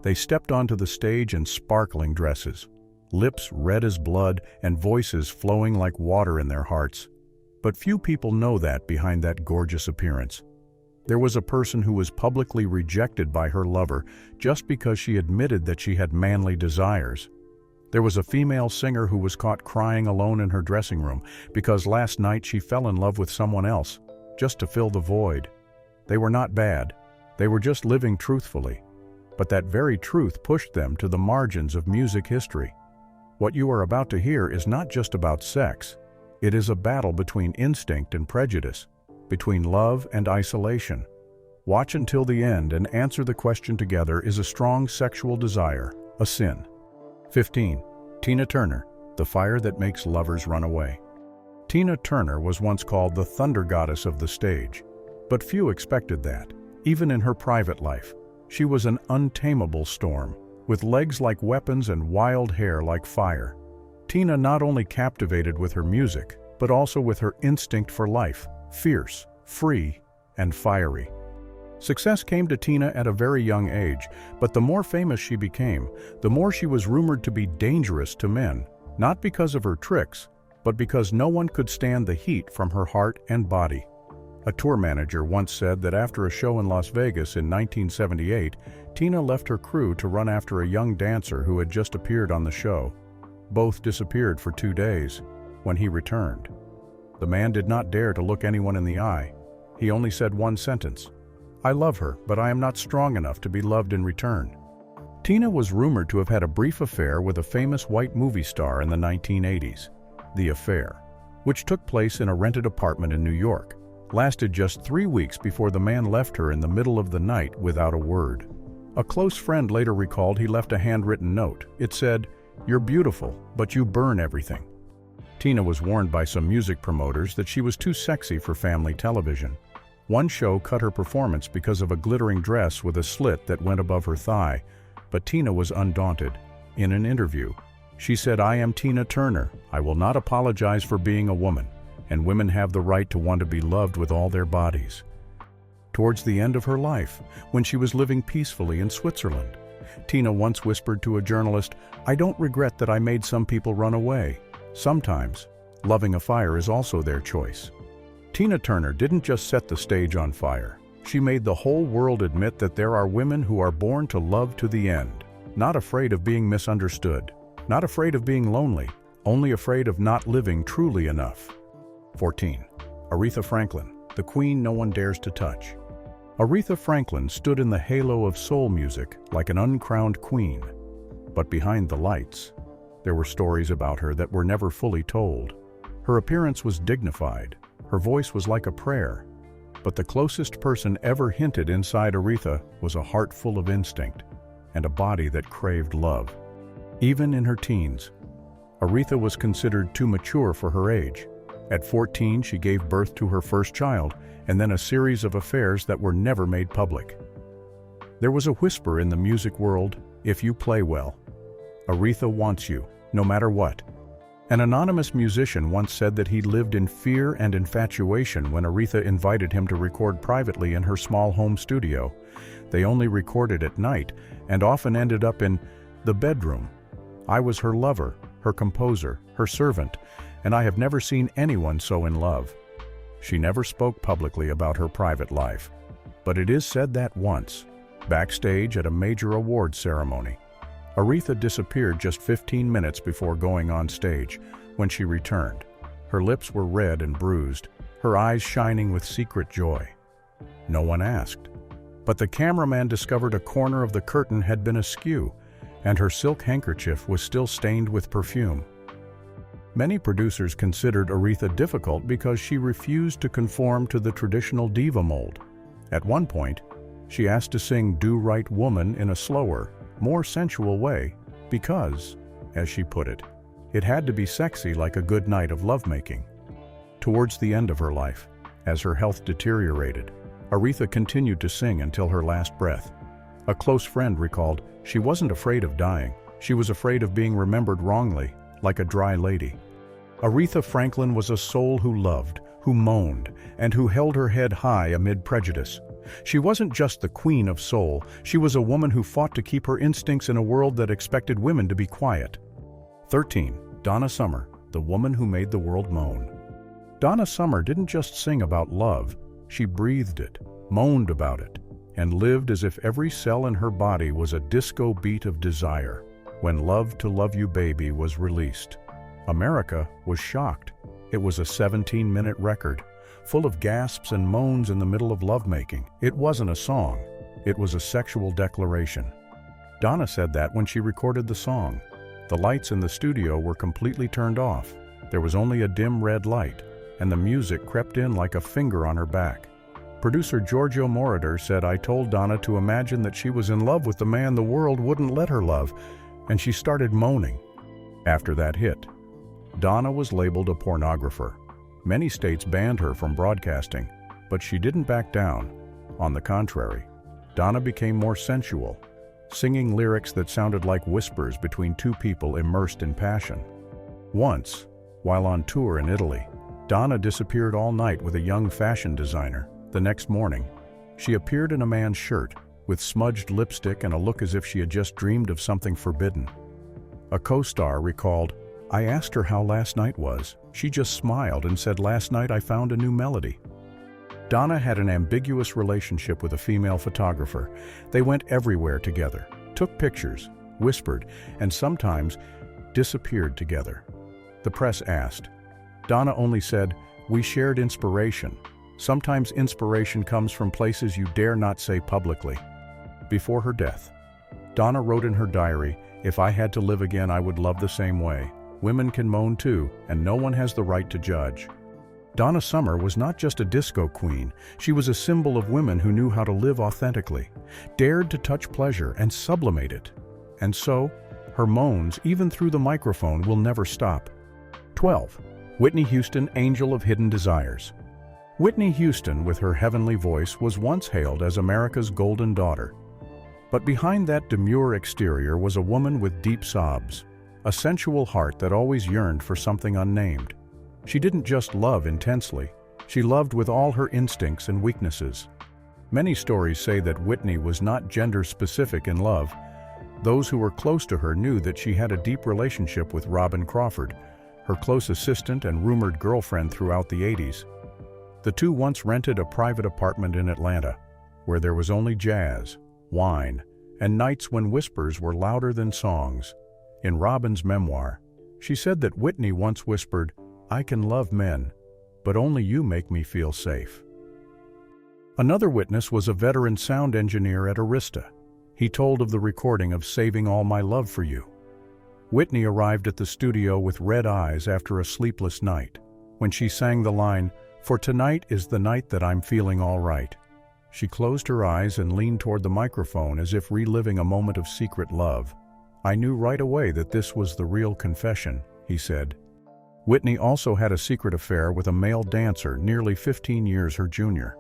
They stepped onto the stage in sparkling dresses, lips red as blood and voices flowing like water in their hearts. But few people know that behind that gorgeous appearance, there was a person who was publicly rejected by her lover just because she admitted that she had manly desires. There was a female singer who was caught crying alone in her dressing room because last night she fell in love with someone else, just to fill the void. They were not bad. They were just living truthfully. But that very truth pushed them to the margins of music history. What you are about to hear is not just about sex. It is a battle between instinct and prejudice, between love and isolation. Watch until the end and answer the question together: is a strong sexual desire a sin? 15. Tina Turner, the fire that makes lovers run away. Tina Turner was once called the thunder goddess of the stage, but few expected that. Even in her private life, she was an untamable storm, with legs like weapons and wild hair like fire. Tina not only captivated with her music, but also with her instinct for life, fierce, free, and fiery. Success came to Tina at a very young age, but the more famous she became, the more she was rumored to be dangerous to men, not because of her tricks, but because no one could stand the heat from her heart and body. A tour manager once said that after a show in Las Vegas in 1978, Tina left her crew to run after a young dancer who had just appeared on the show. Both disappeared for 2 days. When he returned, the man did not dare to look anyone in the eye. He only said one sentence: "I love her, but I am not strong enough to be loved in return." Tina was rumored to have had a brief affair with a famous white movie star in the 1980s. The affair, which took place in a rented apartment in New York, lasted just 3 weeks before the man left her in the middle of the night without a word. A close friend later recalled he left a handwritten note. It said, "You're beautiful, but you burn everything." Tina was warned by some music promoters that she was too sexy for family television. One show cut her performance because of a glittering dress with a slit that went above her thigh, but Tina was undaunted. In an interview, she said, "I am Tina Turner. I will not apologize for being a woman, and women have the right to want to be loved with all their bodies." Towards the end of her life, when she was living peacefully in Switzerland, Tina once whispered to a journalist, "I don't regret that I made some people run away. Sometimes, loving a fire is also their choice." Tina Turner didn't just set the stage on fire. She made the whole world admit that there are women who are born to love to the end, not afraid of being misunderstood, not afraid of being lonely, only afraid of not living truly enough. 14. Aretha Franklin, the queen no one dares to touch. Aretha Franklin stood in the halo of soul music like an uncrowned queen. But behind the lights, there were stories about her that were never fully told. Her appearance was dignified. Her voice was like a prayer. But the closest person ever hinted inside Aretha was a heart full of instinct and a body that craved love. Even in her teens, Aretha was considered too mature for her age. At 14, she gave birth to her first child, and then a series of affairs that were never made public. There was a whisper in the music world, "If you play well, Aretha wants you, no matter what." An anonymous musician once said that he lived in fear and infatuation when Aretha invited him to record privately in her small home studio. They only recorded at night and often ended up in the bedroom. "I was her lover, her composer, her servant, and I have never seen anyone so in love." She never spoke publicly about her private life, but it is said that once, backstage at a major awards ceremony, Aretha disappeared just 15 minutes before going on stage. When she returned, her lips were red and bruised, her eyes shining with secret joy. No one asked, but the cameraman discovered a corner of the curtain had been askew, and her silk handkerchief was still stained with perfume. Many producers considered Aretha difficult because she refused to conform to the traditional diva mold. At one point, she asked to sing "Do Right Woman" in a slower, more sensual way because, as she put it, it had to be sexy like a good night of lovemaking. Towards the end of her life, as her health deteriorated, Aretha continued to sing until her last breath. A close friend recalled, "She wasn't afraid of dying. She was afraid of being remembered wrongly, like a dry lady." Aretha Franklin was a soul who loved, who moaned, and who held her head high amid prejudice. She wasn't just the queen of soul, she was a woman who fought to keep her instincts in a world that expected women to be quiet. 13. Donna Summer, the woman who made the world moan. Donna Summer didn't just sing about love, she breathed it, moaned about it, and lived as if every cell in her body was a disco beat of desire. When Love to Love You Baby was released, America was shocked. It was a 17-minute record, full of gasps and moans in the middle of lovemaking. It wasn't a song, it was a sexual declaration. Donna said that when she recorded the song. The lights in the studio were completely turned off. There was only a dim red light, and the music crept in like a finger on her back. Producer Giorgio Moroder said, "I told Donna to imagine that she was in love with the man the world wouldn't let her love, and she started moaning." After that hit, Donna was labeled a pornographer. Many states banned her from broadcasting, but she didn't back down. On the contrary, Donna became more sensual, singing lyrics that sounded like whispers between two people immersed in passion. Once, while on tour in Italy, Donna disappeared all night with a young fashion designer. The next morning, she appeared in a man's shirt, with smudged lipstick and a look as if she had just dreamed of something forbidden. A co-star recalled, "I asked her how last night was. She just smiled and said, 'Last night I found a new melody.'" Donna had an ambiguous relationship with a female photographer. They went everywhere together, took pictures, whispered, and sometimes disappeared together. The press asked. Donna only said, "We shared inspiration. Sometimes inspiration comes from places you dare not say publicly." Before her death, Donna wrote in her diary, "If I had to live again, I would love the same way. Women can moan too, and no one has the right to judge." Donna Summer was not just a disco queen, she was a symbol of women who knew how to live authentically, dared to touch pleasure and sublimate it. And so, her moans, even through the microphone, will never stop. 12. Whitney Houston, Angel of Hidden Desires. Whitney Houston, with her heavenly voice, was once hailed as America's golden daughter. But behind that demure exterior was a woman with deep sobs, a sensual heart that always yearned for something unnamed. She didn't just love intensely, she loved with all her instincts and weaknesses. Many stories say that Whitney was not gender-specific in love. Those who were close to her knew that she had a deep relationship with Robin Crawford, her close assistant and rumored girlfriend throughout the 80s. The two once rented a private apartment in Atlanta, where there was only jazz, wine, and nights when whispers were louder than songs. In Robin's memoir, she said that Whitney once whispered, "I can love men, but only you make me feel safe." Another witness was a veteran sound engineer at Arista. He told of the recording of "Saving All My Love for You." Whitney arrived at the studio with red eyes after a sleepless night. When she sang the line, "For tonight is the night that I'm feeling all right," she closed her eyes and leaned toward the microphone as if reliving a moment of secret love. "I knew right away that this was the real confession," he said. Whitney also had a secret affair with a male dancer nearly 15 years her junior.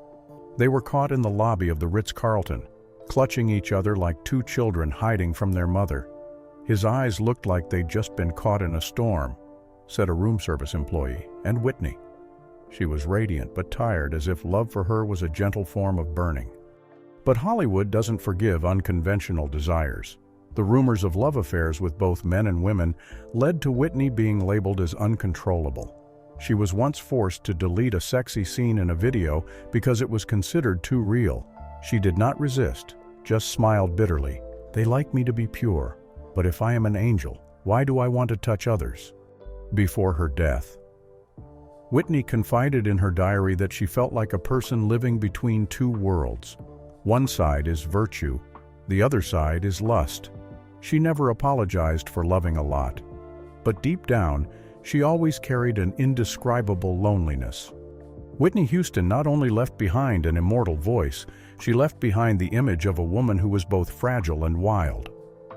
They were caught in the lobby of the Ritz-Carlton, clutching each other like two children hiding from their mother. "His eyes looked like they'd just been caught in a storm," said a room service employee, and Whitney. She was radiant but tired, as if love for her was a gentle form of burning. But Hollywood doesn't forgive unconventional desires. The rumors of love affairs with both men and women led to Whitney being labeled as uncontrollable. She was once forced to delete a sexy scene in a video because it was considered too real. She did not resist, just smiled bitterly. "They like me to be pure, but if I am an angel, why do I want to touch others?" Before her death, Whitney confided in her diary that she felt like a person living between two worlds. One side is virtue, the other side is lust. She never apologized for loving a lot. But deep down, she always carried an indescribable loneliness. Whitney Houston not only left behind an immortal voice, she left behind the image of a woman who was both fragile and wild.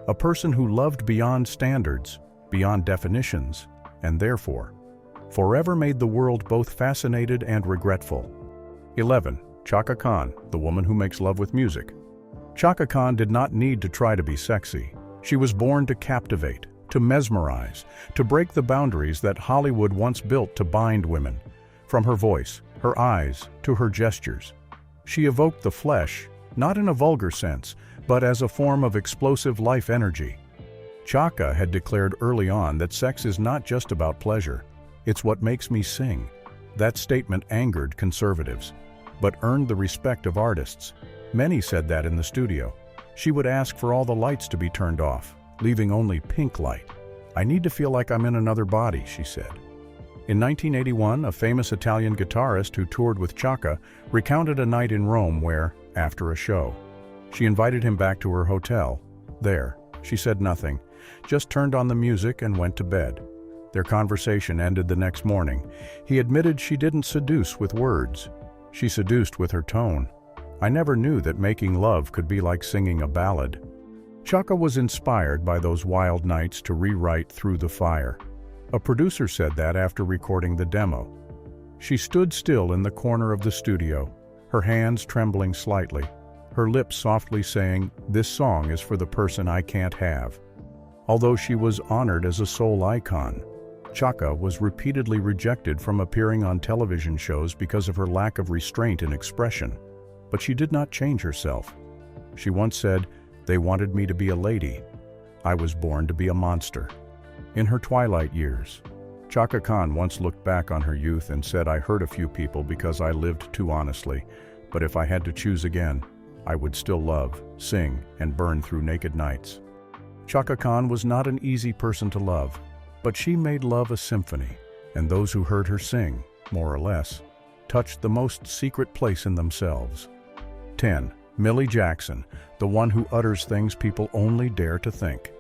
A person who loved beyond standards, beyond definitions, and therefore, forever made the world both fascinated and regretful. 11. Chaka Khan, the woman who makes love with music. Chaka Khan did not need to try to be sexy. She was born to captivate, to mesmerize, to break the boundaries that Hollywood once built to bind women. From her voice, her eyes, to her gestures, She evoked the flesh, not in a vulgar sense, but as a form of explosive life energy. Chaka had declared early on that sex is not just about pleasure, it's what makes me sing. That statement angered conservatives, but earned the respect of artists. Many said that in the studio. She would ask for all the lights to be turned off, leaving only pink light. "I need to feel like I'm in another body," she said. In 1981, a famous Italian guitarist who toured with Chaka recounted a night in Rome where, after a show, she invited him back to her hotel. There, she said nothing, just turned on the music and went to bed. Their conversation ended the next morning. He admitted she didn't seduce with words. She seduced with her tone. "I never knew that making love could be like singing a ballad." Chaka was inspired by those wild nights to rewrite Through the Fire. A producer said that after recording the demo. She stood still in the corner of the studio, her hands trembling slightly, her lips softly saying, "This song is for the person I can't have." Although she was honored as a soul icon, Chaka was repeatedly rejected from appearing on television shows because of her lack of restraint and expression. But she did not change herself. She once said, "They wanted me to be a lady. I was born to be a monster." In her twilight years, Chaka Khan once looked back on her youth and said, "I hurt a few people because I lived too honestly, but if I had to choose again, I would still love, sing, and burn through naked nights." Chaka Khan was not an easy person to love, but she made love a symphony, and those who heard her sing, more or less, touched the most secret place in themselves. 10. Millie Jackson, the one who utters things people only dare to think.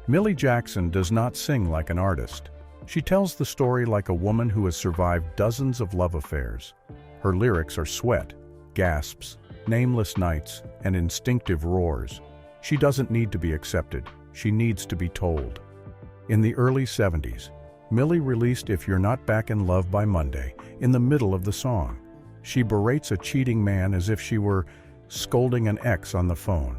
Millie Jackson does not sing like an artist. She tells the story like a woman who has survived dozens of love affairs. Her lyrics are sweat, gasps, nameless nights, and instinctive roars. She doesn't need to be accepted. She needs to be told. In the early 70s, Millie released If You're Not Back in Love by Monday in the middle of the song. She berates a cheating man as if she were scolding an ex on the phone.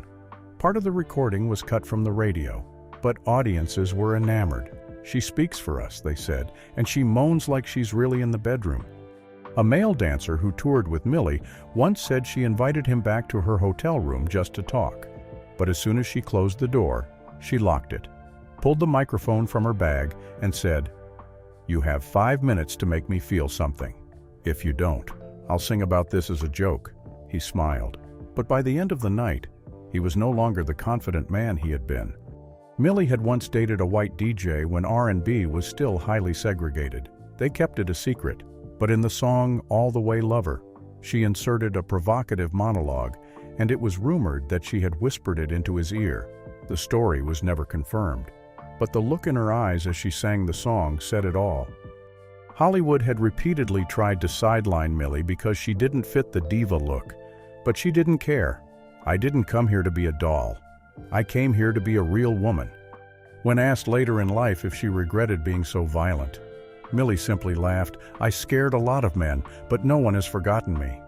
Part of the recording was cut from the radio, but audiences were enamored. "She speaks for us," they said, and she moans like she's really in the bedroom. A male dancer who toured with Millie once said she invited him back to her hotel room just to talk. But as soon as she closed the door, she locked it, pulled the microphone from her bag, and said, "You have 5 minutes to make me feel something. If you don't, I'll sing about this as a joke." He smiled. But by the end of the night, he was no longer the confident man he had been. Millie had once dated a white DJ when R&B was still highly segregated. They kept it a secret, but in the song All the Way Lover, she inserted a provocative monologue, and it was rumored that she had whispered it into his ear. The story was never confirmed, but the look in her eyes as she sang the song said it all. Hollywood had repeatedly tried to sideline Millie because she didn't fit the diva look, but she didn't care. "I didn't come here to be a doll. I came here to be a real woman." When asked later in life if she regretted being so violent, Millie simply laughed, "I scared a lot of men, but no one has forgotten me."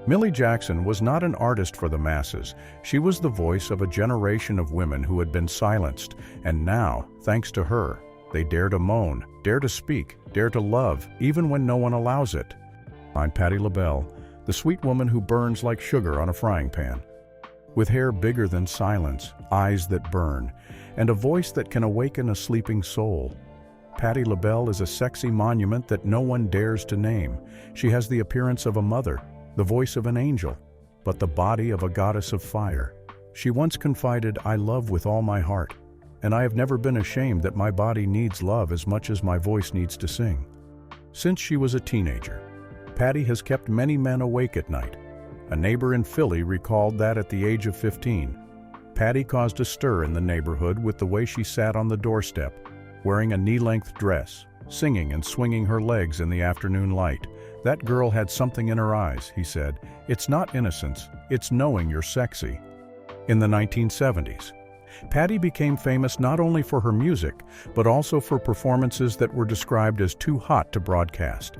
Millie Jackson was not an artist for the masses. She was the voice of a generation of women who had been silenced, and now, thanks to her, they dare to moan, dare to speak, dare to love, even when no one allows it. I'm Patti LaBelle, the sweet woman who burns like sugar on a frying pan. With hair bigger than silence, eyes that burn, and a voice that can awaken a sleeping soul. Patti LaBelle is a sexy monument that no one dares to name. She has the appearance of a mother, the voice of an angel, but the body of a goddess of fire. She once confided, "I love with all my heart, and I have never been ashamed that my body needs love as much as my voice needs to sing." Since she was a teenager, Patti has kept many men awake at night. A neighbor in Philly recalled that at the age of 15, Patti caused a stir in the neighborhood with the way she sat on the doorstep, wearing a knee-length dress, singing and swinging her legs in the afternoon light. "That girl had something in her eyes," he said. "It's not innocence, it's knowing you're sexy." In the 1970s, Patti became famous not only for her music, but also for performances that were described as too hot to broadcast.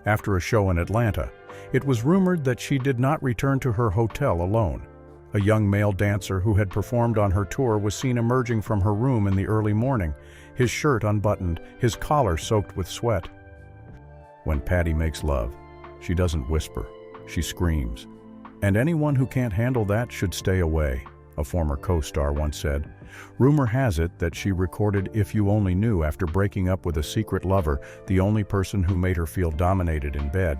After a show in Atlanta, it was rumored that she did not return to her hotel alone. A young male dancer who had performed on her tour was seen emerging from her room in the early morning, his shirt unbuttoned, his collar soaked with sweat. When Patti makes love, she doesn't whisper, she screams. And anyone who can't handle that should stay away, a former co-star once said. Rumor has it that she recorded If You Only Knew after breaking up with a secret lover, the only person who made her feel dominated in bed.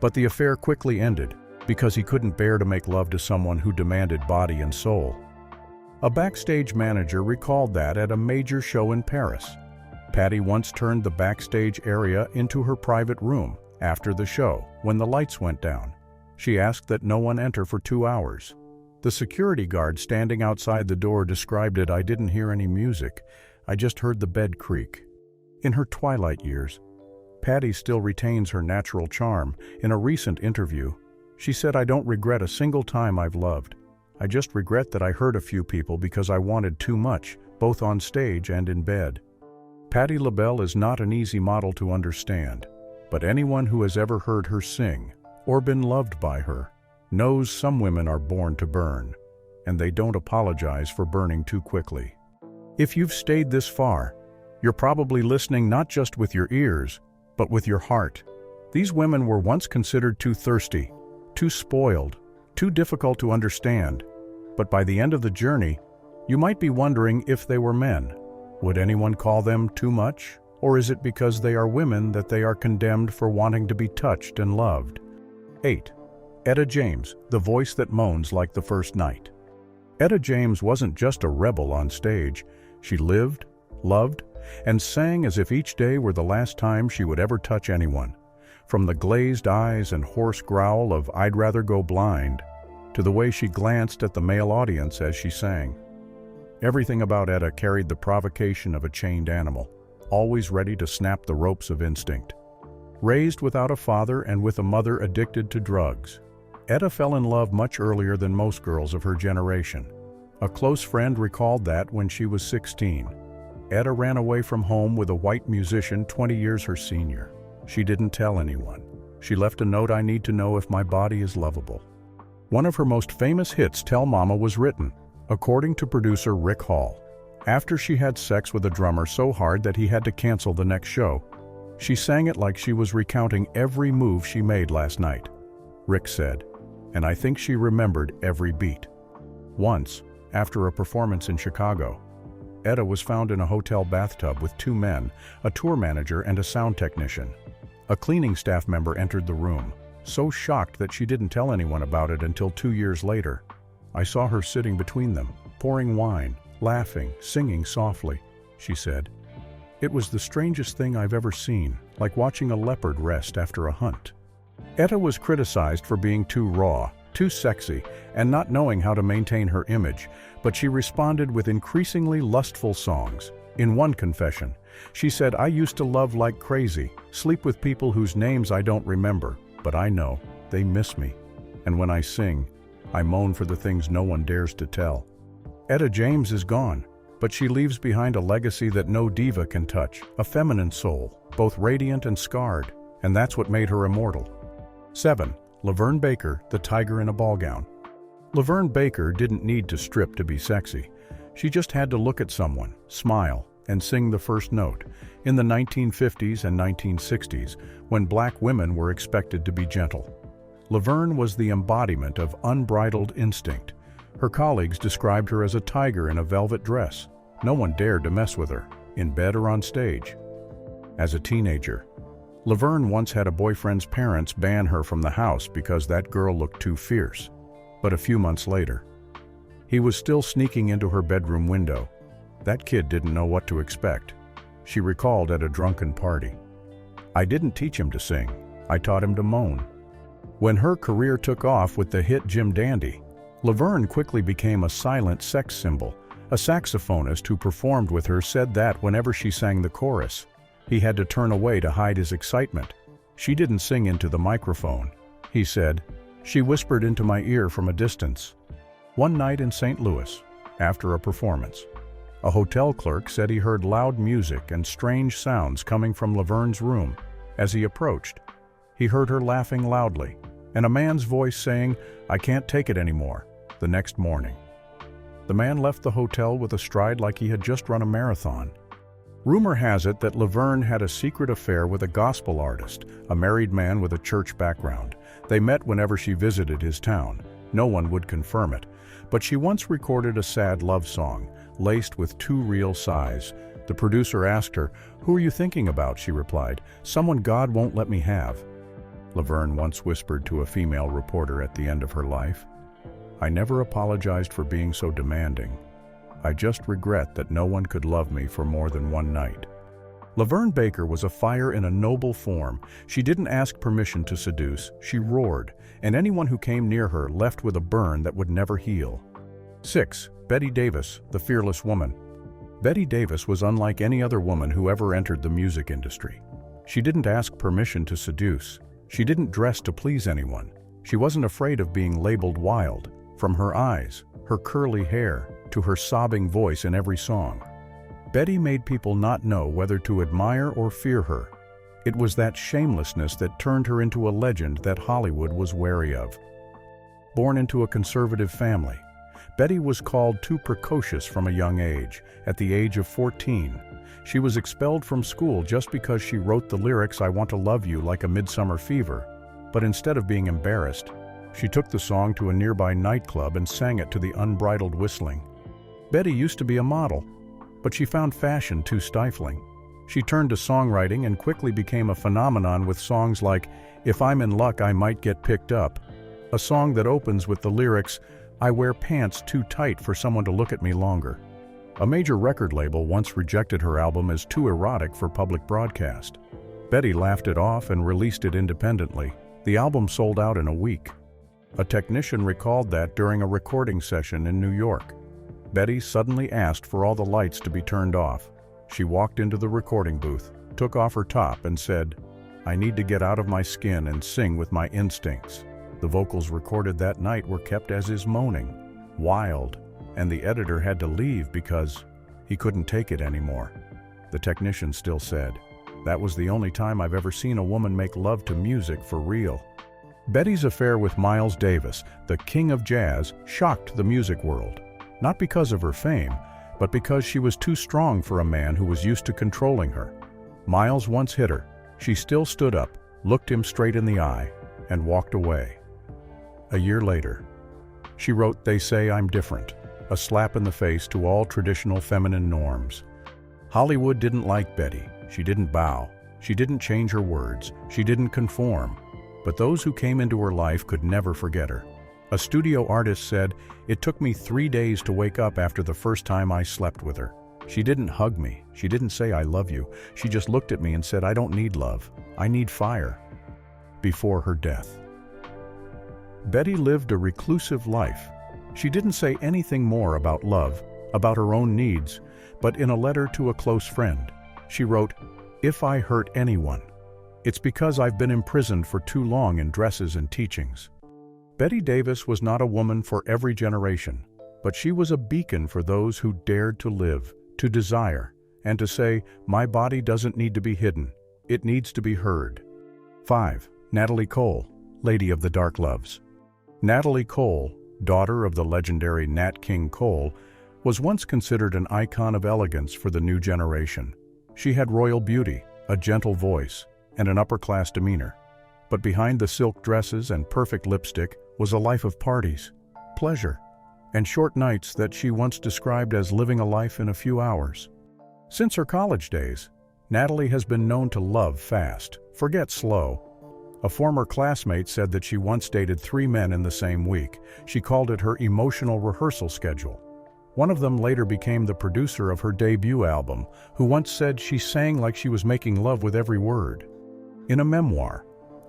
But the affair quickly ended because he couldn't bear to make love to someone who demanded body and soul. A backstage manager recalled that at a major show in Paris. Patti once turned the backstage area into her private room after the show when the lights went down. She asked that no one enter for 2 hours. The security guard standing outside the door described it, "I didn't hear any music. I just heard the bed creak." In her twilight years, Patti still retains her natural charm. In a recent interview, she said, "I don't regret a single time I've loved. I just regret that I hurt a few people because I wanted too much, both on stage and in bed." Patti LaBelle is not an easy model to understand, but anyone who has ever heard her sing or been loved by her knows some women are born to burn, and they don't apologize for burning too quickly. If you've stayed this far, you're probably listening not just with your ears, but with your heart. These women were once considered too thirsty, too spoiled, too difficult to understand, but by the end of the journey, you might be wondering if they were men. Would anyone call them too much? Or is it because they are women that they are condemned for wanting to be touched and loved? 8. Etta James, the voice that moans like the first night. Etta James wasn't just a rebel on stage. She lived, loved, and sang as if each day were the last time she would ever touch anyone. From the glazed eyes and hoarse growl of "I'd rather go blind," to the way she glanced at the male audience as she sang. Everything about Etta carried the provocation of a chained animal, always ready to snap the ropes of instinct. Raised without a father and with a mother addicted to drugs, Etta fell in love much earlier than most girls of her generation. A close friend recalled that when she was 16, Etta ran away from home with a white musician 20 years her senior. She didn't tell anyone. She left a note, "I need to know if my body is lovable." One of her most famous hits, "Tell Mama," was written, according to producer Rick Hall, after she had sex with a drummer so hard that he had to cancel the next show. She sang it like she was recounting every move she made last night. Rick said, "And I think she remembered every beat." Once, after a performance in Chicago, Etta was found in a hotel bathtub with 2 men, a tour manager and a sound technician. A cleaning staff member entered the room, so shocked that she didn't tell anyone about it until 2 years later. "I saw her sitting between them, pouring wine, laughing, singing softly," she said. "It was the strangest thing I've ever seen, like watching a leopard rest after a hunt." Etta was criticized for being too raw, too sexy, and not knowing how to maintain her image, but she responded with increasingly lustful songs. In one confession, she said, "I used to love like crazy, sleep with people whose names I don't remember, but I know they miss me. And when I sing, I moan for the things no one dares to tell." Etta James is gone, but she leaves behind a legacy that no diva can touch, a feminine soul, both radiant and scarred, and that's what made her immortal. 7. LaVern Baker, the tiger in a ball gown. LaVern Baker didn't need to strip to be sexy. She just had to look at someone, smile, and sing the first note. In the 1950s and 1960s, when black women were expected to be gentle, LaVern was the embodiment of unbridled instinct. Her colleagues described her as a tiger in a velvet dress. No one dared to mess with her, in bed or on stage. As a teenager, LaVern once had a boyfriend's parents ban her from the house because that girl looked too fierce. But a few months later, he was still sneaking into her bedroom window. That kid didn't know what to expect. She recalled at a drunken party, "I didn't teach him to sing, I taught him to moan." When her career took off with the hit Jim Dandy, LaVern quickly became a silent sex symbol. A saxophonist who performed with her said that whenever she sang the chorus, he had to turn away to hide his excitement. "She didn't sing into the microphone," he said. "She whispered into my ear from a distance." One night in St. Louis, after a performance, a hotel clerk said he heard loud music and strange sounds coming from LaVern's room. As he approached, he heard her laughing loudly, and a man's voice saying, "I can't take it anymore," the next morning. The man left the hotel with a stride like he had just run a marathon. Rumor has it that LaVern had a secret affair with a gospel artist, a married man with a church background. They met whenever she visited his town. No one would confirm it, but she once recorded a sad love song, laced with 2 real sighs. The producer asked her, "Who are you thinking about?" She replied, "Someone God won't let me have." LaVern once whispered to a female reporter at the end of her life, "I never apologized for being so demanding. I just regret that no one could love me for more than one night." LaVern Baker was a fire in a noble form. She didn't ask permission to seduce, she roared, and anyone who came near her left with a burn that would never heal. 6. Betty Davis, the fearless woman. Betty Davis was unlike any other woman who ever entered the music industry. She didn't ask permission to seduce. She didn't dress to please anyone. She wasn't afraid of being labeled wild. From her eyes, her curly hair, to her sobbing voice in every song, Betty made people not know whether to admire or fear her. It was that shamelessness that turned her into a legend that Hollywood was wary of. Born into a conservative family, Betty was called too precocious from a young age. At the age of 14, she was expelled from school just because she wrote the lyrics "I Want to Love You Like a Midsummer Fever." But instead of being embarrassed, she took the song to a nearby nightclub and sang it to the unbridled whistling. Betty used to be a model, but she found fashion too stifling. She turned to songwriting and quickly became a phenomenon with songs like "If I'm in Luck, I Might Get Picked Up," a song that opens with the lyrics, "I wear pants too tight for someone to look at me longer." A major record label once rejected her album as too erotic for public broadcast. Betty laughed it off and released it independently. The album sold out in a week. A technician recalled that during a recording session in New York. Betty suddenly asked for all the lights to be turned off. She walked into the recording booth, took off her top and said, "I need to get out of my skin and sing with my instincts." The vocals recorded that night were kept as is moaning, wild, and the editor had to leave because he couldn't take it anymore. The technician still said, "That was the only time I've ever seen a woman make love to music for real." Betty's affair with Miles Davis, the king of jazz, shocked the music world. Not because of her fame, but because she was too strong for a man who was used to controlling her. Miles once hit her. She still stood up, looked him straight in the eye, and walked away. A year later, she wrote "They Say I'm Different," a slap in the face to all traditional feminine norms. Hollywood didn't like Betty. She didn't bow. She didn't change her words. She didn't conform. But those who came into her life could never forget her. A studio artist said, "It took me 3 days to wake up after the first time I slept with her. She didn't hug me. She didn't say I love you. She just looked at me and said, I don't need love. I need fire." Before her death, Betty lived a reclusive life. She didn't say anything more about love, about her own needs, but in a letter to a close friend, she wrote, "If I hurt anyone, it's because I've been imprisoned for too long in dresses and teachings." Betty Davis was not a woman for every generation, but she was a beacon for those who dared to live, to desire, and to say, "My body doesn't need to be hidden. It needs to be heard." 5. Natalie Cole, Lady of the Dark Loves. Natalie Cole, daughter of the legendary Nat King Cole, was once considered an icon of elegance for the new generation. She had royal beauty, a gentle voice, and an upper-class demeanor. But behind the silk dresses and perfect lipstick was a life of parties, pleasure, and short nights that she once described as living a life in a few hours. Since her college days, Natalie has been known to love fast, forget slow. A former classmate said that she once dated 3 men in the same week. She called it her emotional rehearsal schedule. One of them later became the producer of her debut album, who once said she sang like she was making love with every word. In a memoir,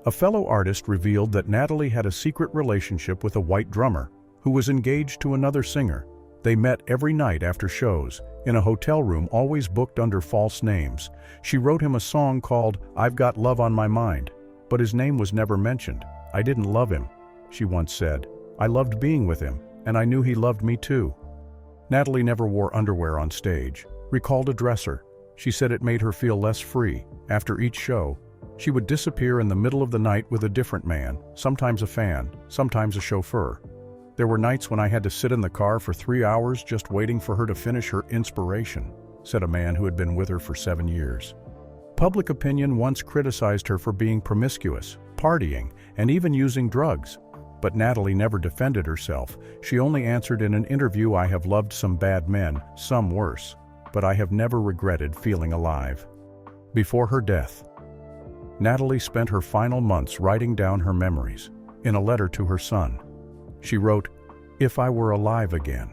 a fellow artist revealed that Natalie had a secret relationship with a white drummer who was engaged to another singer. They met every night after shows, in a hotel room always booked under false names. She wrote him a song called "I've Got Love on My Mind," but his name was never mentioned. "I didn't love him," she once said. "I loved being with him, and I knew he loved me too." Natalie never wore underwear on stage, recalled a dresser. She said it made her feel less free. After each show, she would disappear in the middle of the night with a different man, sometimes a fan, sometimes a chauffeur. "There were nights when I had to sit in the car for 3 hours just waiting for her to finish her inspiration." said a man who had been with her for 7 years. Public opinion once criticized her for being promiscuous, partying, and even using drugs. But Natalie never defended herself. She only answered in an interview, "I have loved some bad men, some worse, but I have never regretted feeling alive." Before her death, Natalie spent her final months writing down her memories. In a letter to her son, she wrote, "If I were alive again,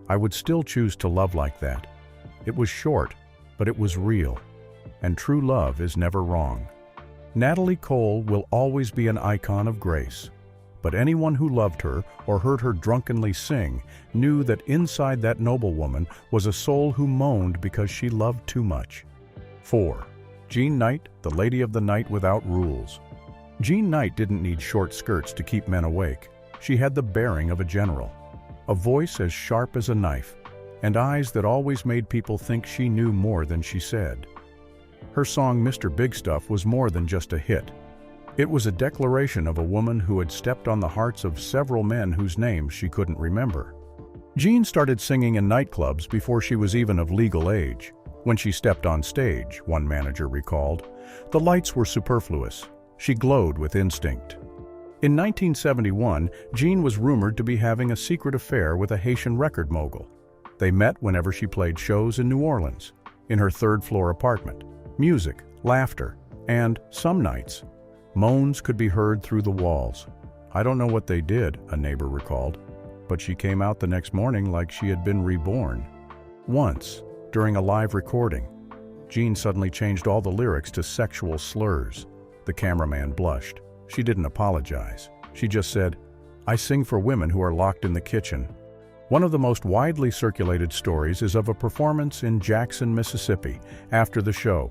I would still choose to love like that. It was short, but it was real, and true love is never wrong." Natalie Cole will always be an icon of grace. But anyone who loved her or heard her drunkenly sing knew that inside that noblewoman was a soul who moaned because she loved too much. 4. Jean Knight, the lady of the night without rules. Jean Knight didn't need short skirts to keep men awake. She had the bearing of a general, a voice as sharp as a knife, and eyes that always made people think she knew more than she said. Her song Mr. Big Stuff was more than just a hit. It was a declaration of a woman who had stepped on the hearts of several men whose names she couldn't remember. Jean started singing in nightclubs before she was even of legal age. When she stepped on stage, one manager recalled, the lights were superfluous. She glowed with instinct. In 1971, Jean was rumored to be having a secret affair with a Haitian record mogul. They met whenever she played shows in New Orleans, in her third-floor apartment. Music, laughter, and, some nights, moans could be heard through the walls. "I don't know what they did," a neighbor recalled, but she came out the next morning like she had been reborn. Once, during a live recording, Jean suddenly changed all the lyrics to sexual slurs. The cameraman blushed. She didn't apologize. She just said, "I sing for women who are locked in the kitchen." One of the most widely circulated stories is of a performance in Jackson, Mississippi, after the show.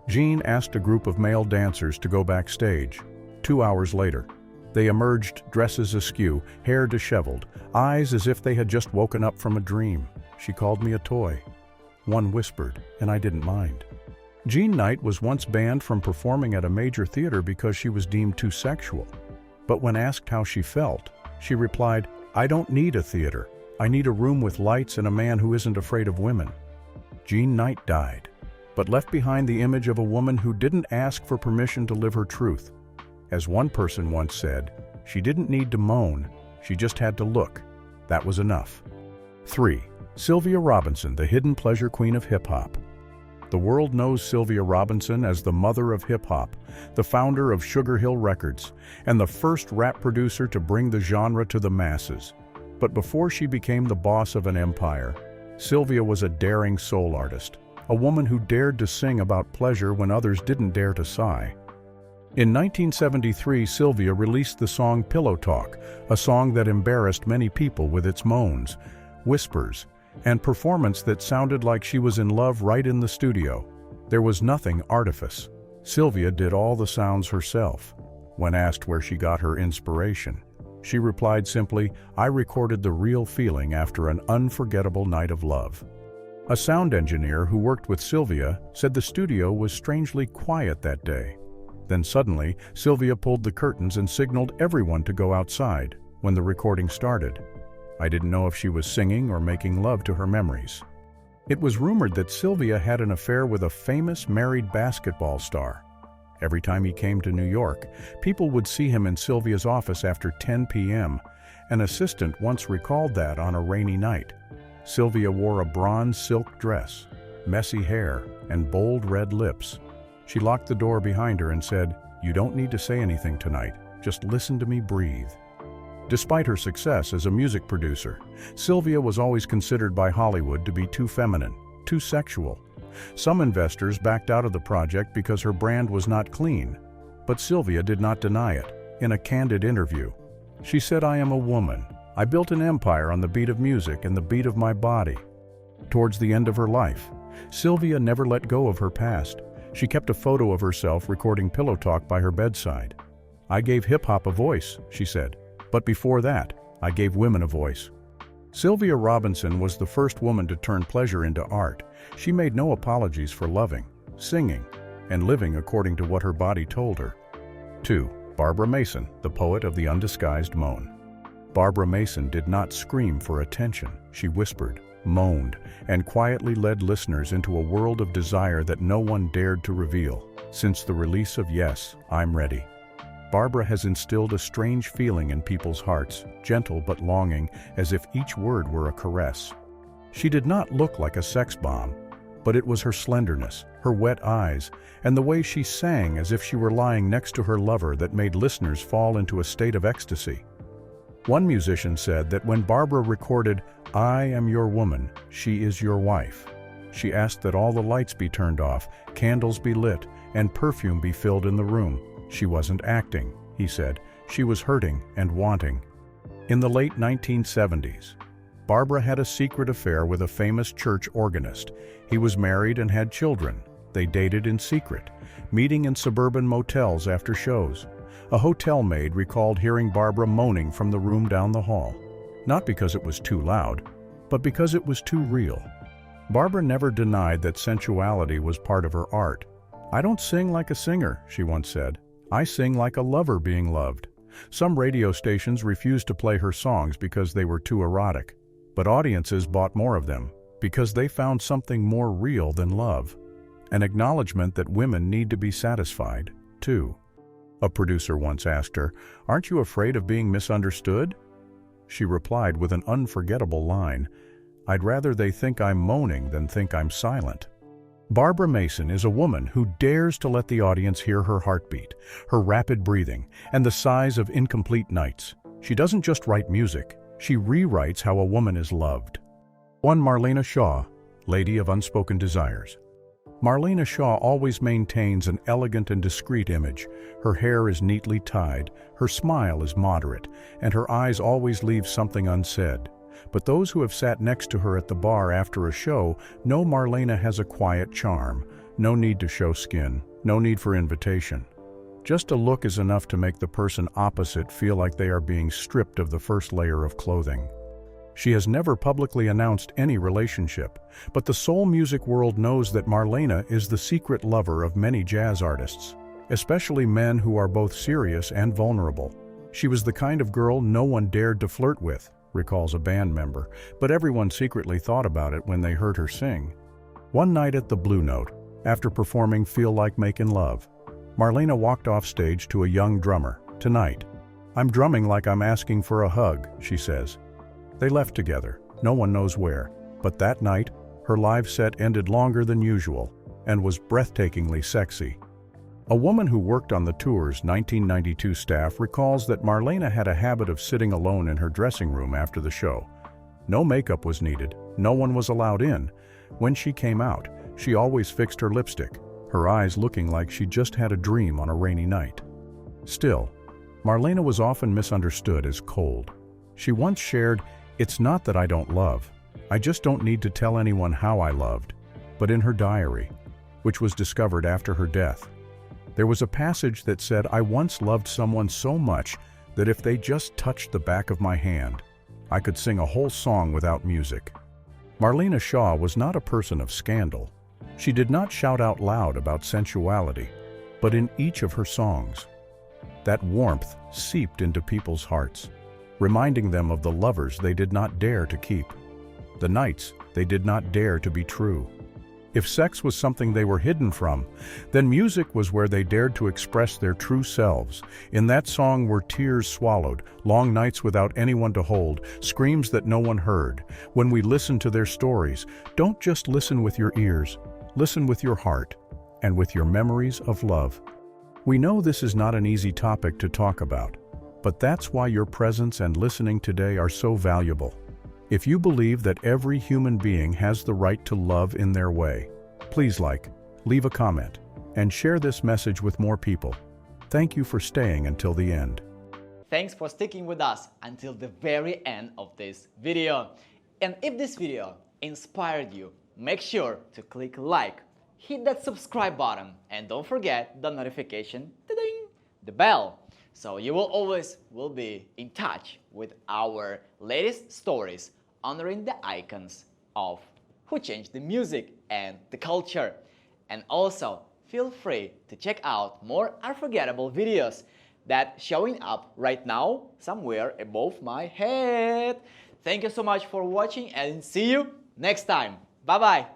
Jean asked a group of male dancers to go backstage. 2 hours later, they emerged, dresses askew, hair disheveled, eyes as if they had just woken up from a dream. "She called me a toy." One whispered, and I didn't mind. Jean Knight was once banned from performing at a major theater because she was deemed too sexual. But when asked how she felt, she replied, "I don't need a theater. I need a room with lights and a man who isn't afraid of women." Jean Knight died, but left behind the image of a woman who didn't ask for permission to live her truth. As one person once said, she didn't need to moan, she just had to look. That was enough. 3. Sylvia Robinson, the hidden pleasure queen of hip-hop. The world knows Sylvia Robinson as the mother of hip-hop, the founder of Sugar Hill Records, and the first rap producer to bring the genre to the masses. But before she became the boss of an empire, Sylvia was a daring soul artist, a woman who dared to sing about pleasure when others didn't dare to sigh. In 1973, Sylvia released the song Pillow Talk, a song that embarrassed many people with its moans, whispers, and performance that sounded like she was in love right in the studio. There was nothing artifice. Sylvia did all the sounds herself. When asked where she got her inspiration, she replied simply, "I recorded the real feeling after an unforgettable night of love." A sound engineer who worked with Sylvia said the studio was strangely quiet that day. Then suddenly, Sylvia pulled the curtains and signaled everyone to go outside when the recording started. I didn't know if she was singing or making love to her memories. It was rumored that Sylvia had an affair with a famous married basketball star. Every time he came to New York, people would see him in Sylvia's office after 10 p.m. An assistant once recalled that on a rainy night, Sylvia wore a bronze silk dress, messy hair, and bold red lips. She locked the door behind her and said, "You don't need to say anything tonight. Just listen to me breathe." Despite her success as a music producer, Sylvia was always considered by Hollywood to be too feminine, too sexual. Some investors backed out of the project because her brand was not clean, but Sylvia did not deny it. In a candid interview, she said, "I am a woman. I built an empire on the beat of music and the beat of my body." Towards the end of her life, Sylvia never let go of her past. She kept a photo of herself recording Pillow Talk by her bedside. "I gave hip-hop a voice," she said. "But before that, I gave women a voice." Sylvia Robinson was the first woman to turn pleasure into art. She made no apologies for loving, singing, and living according to what her body told her. 2. Barbara Mason, the poet of the undisguised moan. Barbara Mason did not scream for attention. She whispered, moaned, and quietly led listeners into a world of desire that no one dared to reveal. Since the release of Yes, I'm Ready, Barbara has instilled a strange feeling in people's hearts, gentle but longing, as if each word were a caress. She did not look like a sex bomb, but it was her slenderness, her wet eyes, and the way she sang as if she were lying next to her lover that made listeners fall into a state of ecstasy. One musician said that when Barbara recorded I Am Your Woman, She Is Your Wife, she asked that all the lights be turned off, candles be lit, and perfume be filled in the room. She wasn't acting, he said. She was hurting and wanting. In the late 1970s, Barbara had a secret affair with a famous church organist. He was married and had children. They dated in secret, meeting in suburban motels after shows. A hotel maid recalled hearing Barbara moaning from the room down the hall. Not because it was too loud, but because it was too real. Barbara never denied that sensuality was part of her art. "I don't sing like a singer," she once said. "I sing like a lover being loved." Some radio stations refused to play her songs because they were too erotic, but audiences bought more of them because they found something more real than love, an acknowledgement that women need to be satisfied, too. A producer once asked her, "Aren't you afraid of being misunderstood?" She replied with an unforgettable line, "I'd rather they think I'm moaning than think I'm silent." Barbara Mason is a woman who dares to let the audience hear her heartbeat, her rapid breathing, and the sighs of incomplete nights. She doesn't just write music, she rewrites how a woman is loved. 1. Marlina Shaw, Lady of Unspoken Desires. Marlina Shaw always maintains an elegant and discreet image. Her hair is neatly tied, her smile is moderate, and her eyes always leave something unsaid. But those who have sat next to her at the bar after a show know Marlina has a quiet charm. No need to show skin, no need for invitation. Just a look is enough to make the person opposite feel like they are being stripped of the first layer of clothing. She has never publicly announced any relationship, but the soul music world knows that Marlina is the secret lover of many jazz artists, especially men who are both serious and vulnerable. "She was the kind of girl no one dared to flirt with," recalls a band member, but everyone secretly thought about it when they heard her sing. One night at the Blue Note, after performing Feel Like Making Love, Marlina walked off stage to a young drummer. "Tonight, I'm drumming like I'm asking for a hug," she says. They left together, no one knows where, but that night, her live set ended longer than usual and was breathtakingly sexy. A woman who worked on the tour's 1992 staff recalls that Marlina had a habit of sitting alone in her dressing room after the show. No makeup was needed, no one was allowed in. When she came out, she always fixed her lipstick, her eyes looking like she just had a dream on a rainy night. Still, Marlina was often misunderstood as cold. She once shared, "It's not that I don't love, I just don't need to tell anyone how I loved." But in her diary, which was discovered after her death, there was a passage that said, "I once loved someone so much that if they just touched the back of my hand, I could sing a whole song without music." Marlina Shaw was not a person of scandal. She did not shout out loud about sensuality, but in each of her songs, that warmth seeped into people's hearts, reminding them of the lovers they did not dare to keep, the nights they did not dare to be true. If sex was something they were hidden from, then music was where they dared to express their true selves. In that song were tears swallowed, long nights without anyone to hold, screams that no one heard. When we listen to their stories, don't just listen with your ears, listen with your heart and with your memories of love. We know this is not an easy topic to talk about, but that's why your presence and listening today are so valuable. If you believe that every human being has the right to love in their way, please leave a comment, and share this message with more people. Thank you for staying until the end. Thanks for sticking with us until the very end of this video. And if this video inspired you, make sure to click like, hit that subscribe button, and don't forget the notification, ta-ding, the bell, so you will always be in touch with our latest stories honoring the icons of who changed the music and the culture. And also, feel free to check out more unforgettable videos that showing up right now somewhere above my head. Thank you so much for watching and see you next time. Bye bye.